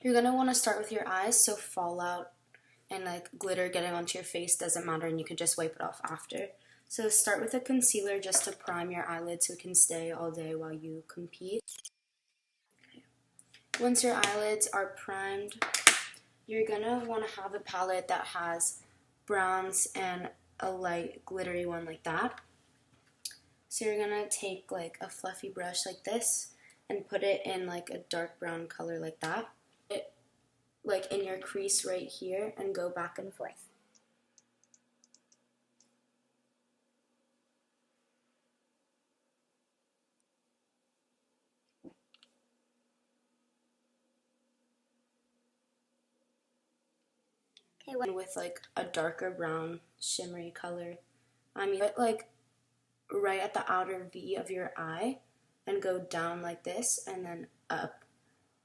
You're going to want to start with your eyes, so fallout and like glitter getting onto your face doesn't matter and you can just wipe it off after. So start with a concealer just to prime your eyelids so it can stay all day while you compete. Okay. Once your eyelids are primed, you're going to want to have a palette that has browns and a light glittery one like that. So you're going to take like a fluffy brush like this and put it in like a dark brown color like that. Like in your crease right here and go back and forth. Okay, with like a darker brown shimmery color, put like right at the outer V of your eye and go down like this and then up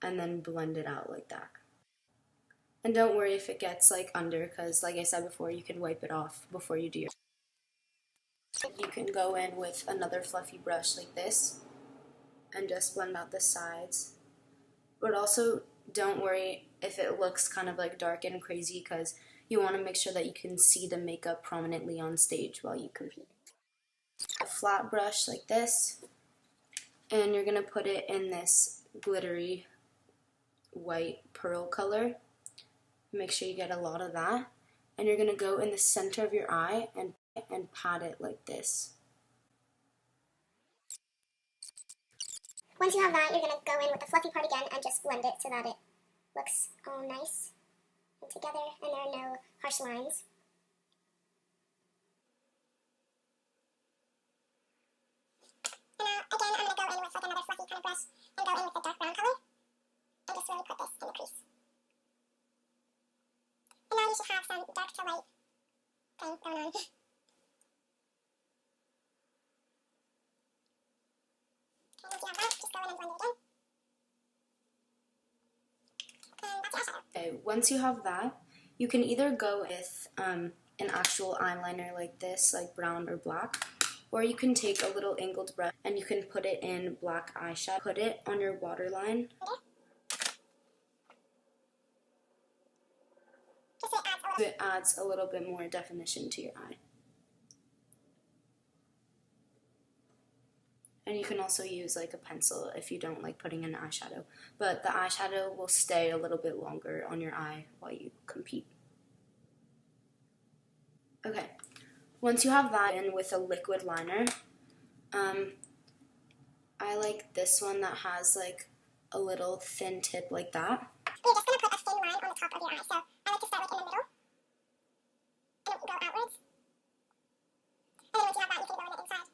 and then blend it out like that. And don't worry if it gets like under, because like I said before, you can wipe it off before you do your. You can go in with another fluffy brush like this and just blend out the sides. But also don't worry if it looks kind of like dark and crazy, because you want to make sure that you can see the makeup prominently on stage while you compete. A flat brush like this, and you're going to put it in this glittery white pearl color. Make sure you get a lot of that. And you're going to go in the center of your eye and pat it like this. Once you have that, you're going to go in with the fluffy part again and just blend it so that it looks all nice and together and there are no harsh lines. And now, again, I'm going to go in with like another fluffy kind of brush and go in with a dark brown color and just really put this in the crease. And now you should have some dark to light thing going on. Okay, once you have that, you can either go with an actual eyeliner like this, like brown or black, or you can take a little angled brush and you can put it in black eyeshadow. Put it on your waterline. It adds a little bit more definition to your eye. And you can also use like a pencil if you don't like putting in eyeshadow. But the eyeshadow will stay a little bit longer on your eye while you compete. Okay, once you have that in with a liquid liner, I like this one that has like a little thin tip like that. You're just going to put a thin line on the top of your eye. So I like to start like in the middle and go outwards. And then once you have that, you can go in the inside.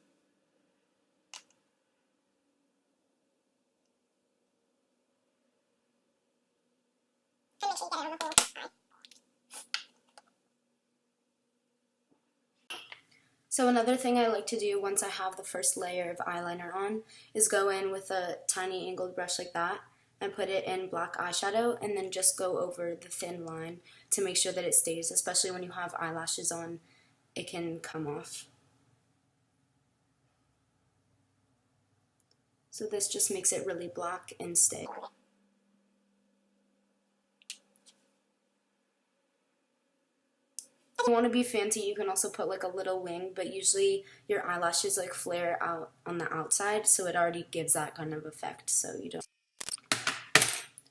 And make sure you get it on the whole eye. So another thing I like to do once I have the first layer of eyeliner on is go in with a tiny angled brush like that and put it in black eyeshadow and then just go over the thin line to make sure that it stays, especially when you have eyelashes on, it can come off. So this just makes it really black and stay. If you want to be fancy, you can also put like a little wing, but usually your eyelashes like flare out on the outside, so it already gives that kind of effect, so you don't.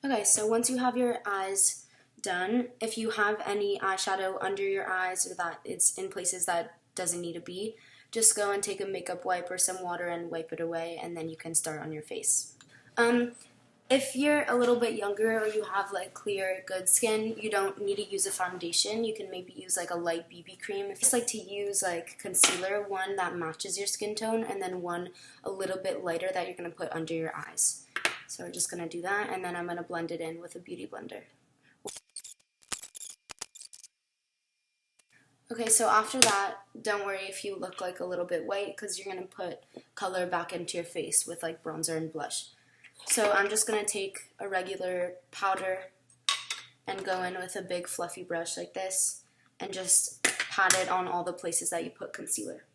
Okay, so once you have your eyes done, if you have any eyeshadow under your eyes or that it's in places that doesn't need to be, just go and take a makeup wipe or some water and wipe it away, and then you can start on your face. If you're a little bit younger or you have like clear, good skin, you don't need to use a foundation. You can maybe use like a light BB cream. If you just like to use like concealer, one that matches your skin tone, and then one a little bit lighter that you're going to put under your eyes. So we're just going to do that, and then I'm going to blend it in with a beauty blender. Okay, so after that, don't worry if you look like a little bit white, because you're going to put color back into your face with like bronzer and blush. So I'm just going to take a regular powder and go in with a big fluffy brush like this and just pat it on all the places that you put concealer.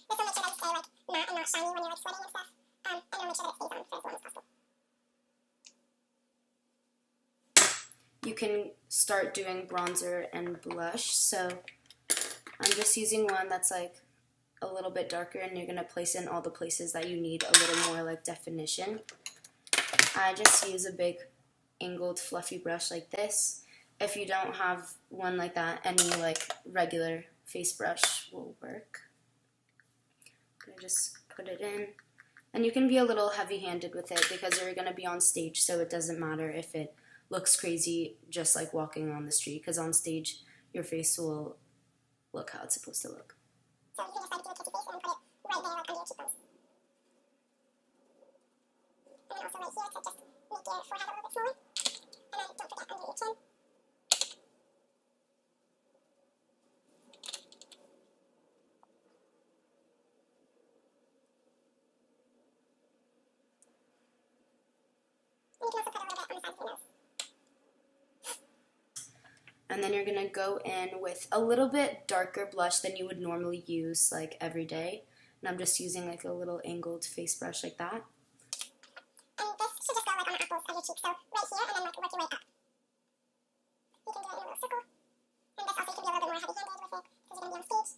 This will make sure that it stay like matte and not shiny when you're like sweating and stuff. And it'll make sure that it stays on for as long as possible. you can start doing bronzer and blush. So I'm just using one that's like a little bit darker, and you're going to place in all the places that you need a little more like definition. I just use a big angled fluffy brush like this. If you don't have one like that, any like regular face brush will work. I'm going to just put it in. And you can be a little heavy-handed with it because you're going to be on stage, so it doesn't matter if it looks crazy just like walking on the street, because on stage your face will look how it's supposed to look. So you can just like do a kissy face and then put it right there like under your cheekbones. And then also right here to just make your forehead a little bit smaller. And then don't forget under your chin. And you can also put a little bit on the side of your nose. And then you're going to go in with a little bit darker blush than you would normally use like every day. And I'm just using like a little angled face brush like that. And this should just go like on the apples of your cheek. So right here, and then like work your way up. You can do it in a little circle. And this also you can be a little bit more heavy-handed with it because you're going to be on stage.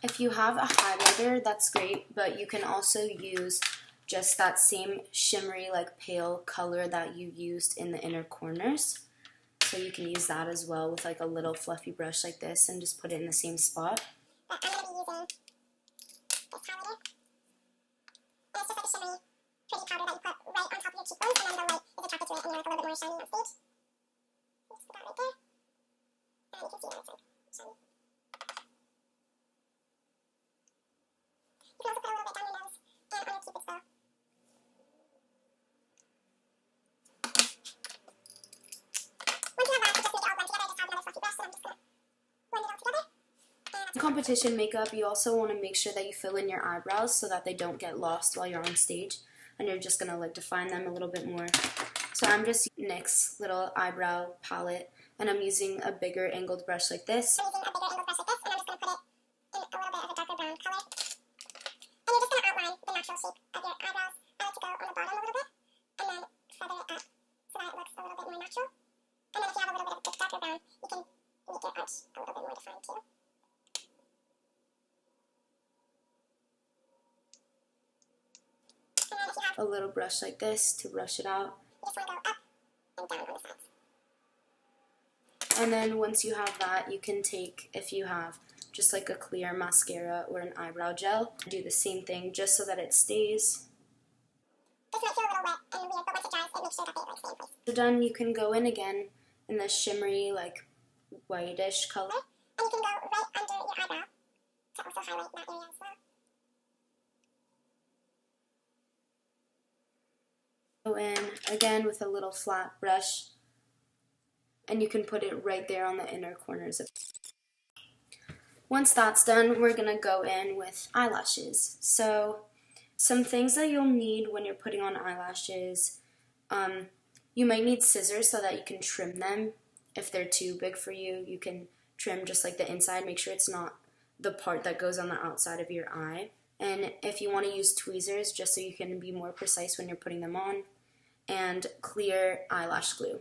If you have a highlighter, that's great, but you can also use just that same shimmery, like pale color that you used in the inner corners. So you can use that as well with like a little fluffy brush like this and just put it in the same spot. But I'm going to be using this highlighter. And it's just like a shimmery, pretty powder that you put right on top of your cheekbones, and then the light is attracted to it, and you're like a little bit more shiny on stage. Just put that right there. And you can see that it's like shiny. You can also put a little bit down your nose and on your cupid's bow. Once you have that, you just make it all blend together. I just have another fluffy brush, and I'm just going to blend it all together. In competition makeup, you also want to make sure that you fill in your eyebrows so that they don't get lost while you're on stage, and you're just going to like define them a little bit more. So I'm just using NYX little eyebrow palette, and I'm using a bigger angled brush like this. I'm using a bigger angled brush like this, and I'm just going to put it in a little bit of a darker brown color. And you're just going to outline the natural shape of your eyebrows. I like to go on the bottom a little bit, and then feather it up so that it looks a little bit more natural. And then if you have a little bit of darker brown, you can make your arch a little bit more defined too. And then if you have A little brush like this to brush it out. you just want to go up and down on the sides. And then once you have that, you can take, if you have just like a clear mascara or an eyebrow gel, do the same thing just so that it stays. This might feel a little wet and weird, but once it dries, it makes sure that they like stay in place. So done, you can go in again in the shimmery, like whitish color. And you can go right under your eyebrow to also highlight that area as well. Go in again with a little flat brush, and you can put it right there on the inner corners of. Once that's done, we're gonna go in with eyelashes. So some things that you'll need when you're putting on eyelashes, you might need scissors so that you can trim them. If they're too big for you, you can trim just like the inside. Make sure it's not the part that goes on the outside of your eye. And if you want to use tweezers, just so you can be more precise when you're putting them on, and clear eyelash glue.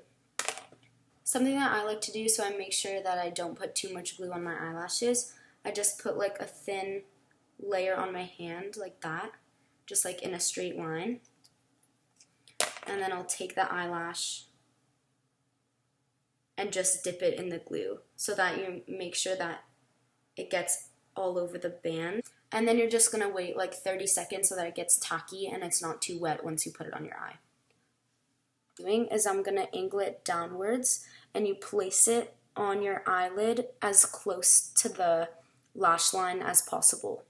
Something that I like to do so I make sure that I don't put too much glue on my eyelashes, I just put like a thin layer on my hand like that, just like in a straight line. And then I'll take the eyelash and just dip it in the glue so that you make sure that it gets all over the band. And then you're just gonna wait like 30 seconds so that it gets tacky and it's not too wet once you put it on your eye. Doing is I'm gonna angle it downwards, and you place it on your eyelid as close to the lash line as possible.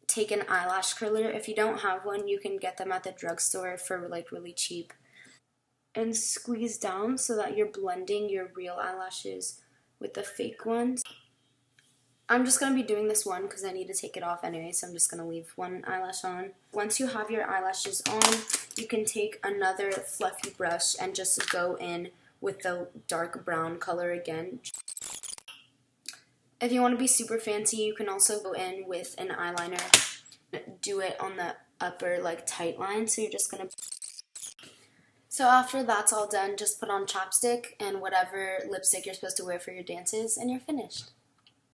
Take an eyelash curler. If you don't have one, you can get them at the drugstore for like really cheap. And squeeze down so that you're blending your real eyelashes with the fake ones. I'm just going to be doing this one because I need to take it off anyway, so I'm just going to leave one eyelash on. Once you have your eyelashes on, you can take another fluffy brush and just go in with the dark brown color again. If you want to be super fancy, you can also go in with an eyeliner, do it on the upper like tight line, so you're just going to... So after that's all done, just put on chapstick and whatever lipstick you're supposed to wear for your dances, and you're finished.